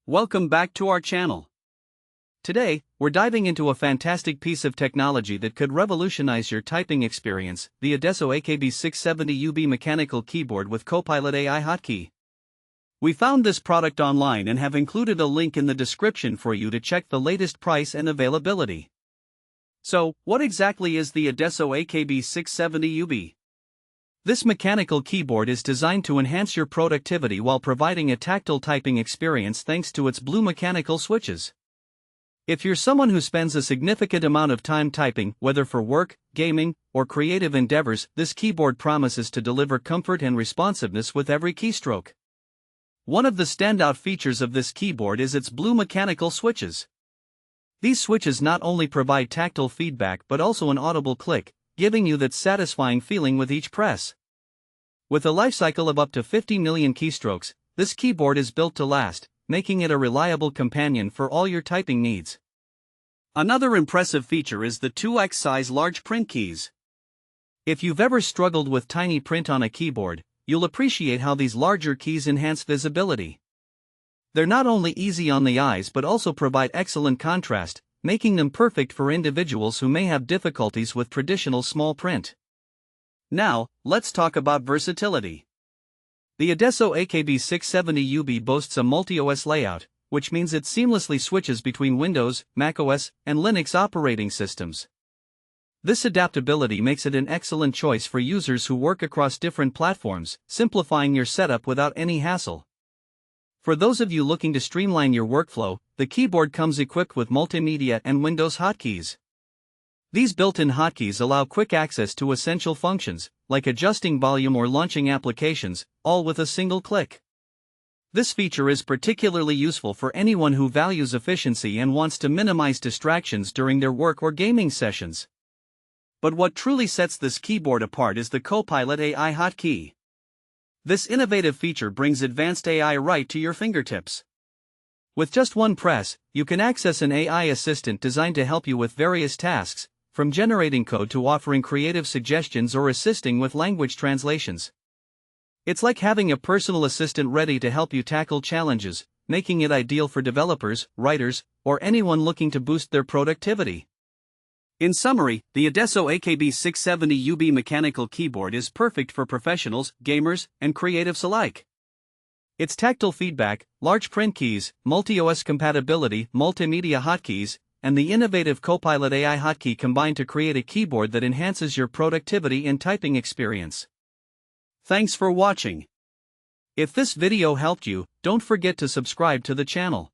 Welcome back to our channel. Today, we're diving into a fantastic piece of technology that could revolutionize your typing experience, the Adesso AKB-670UB Mechanical Keyboard with Copilot AI Hotkey. We found this product online and have included a link in the description for you to check the latest price and availability. So, what exactly is the Adesso AKB-670UB? This mechanical keyboard is designed to enhance your productivity while providing a tactile typing experience thanks to its blue mechanical switches. If you're someone who spends a significant amount of time typing, whether for work, gaming, or creative endeavors, this keyboard promises to deliver comfort and responsiveness with every keystroke. One of the standout features of this keyboard is its blue mechanical switches. These switches not only provide tactile feedback but also an audible click, giving you that satisfying feeling with each press. With a lifecycle of up to 50 million keystrokes, this keyboard is built to last, making it a reliable companion for all your typing needs. Another impressive feature is the 2x size large print keys. If you've ever struggled with tiny print on a keyboard, you'll appreciate how these larger keys enhance visibility. They're not only easy on the eyes but also provide excellent contrast, making them perfect for individuals who may have difficulties with traditional small print. Now, let's talk about versatility. The Adesso AKB-670UB boasts a multi-OS layout, which means it seamlessly switches between Windows, macOS, and Linux operating systems. This adaptability makes it an excellent choice for users who work across different platforms, simplifying your setup without any hassle. For those of you looking to streamline your workflow, the keyboard comes equipped with multimedia and Windows hotkeys. These built-in hotkeys allow quick access to essential functions, like adjusting volume or launching applications, all with a single click. This feature is particularly useful for anyone who values efficiency and wants to minimize distractions during their work or gaming sessions. But what truly sets this keyboard apart is the Copilot AI Hotkey. This innovative feature brings advanced AI right to your fingertips. With just one press, you can access an AI assistant designed to help you with various tasks, from generating code to offering creative suggestions or assisting with language translations. It's like having a personal assistant ready to help you tackle challenges, making it ideal for developers, writers, or anyone looking to boost their productivity. In summary, the Adesso AKB-670UB Mechanical Keyboard is perfect for professionals, gamers, and creatives alike. Its tactile feedback, large print keys, multi-OS compatibility, multimedia hotkeys, and the innovative Copilot AI Hotkey combine to create a keyboard that enhances your productivity and typing experience. Thanks for watching. If this video helped you, don't forget to subscribe to the channel.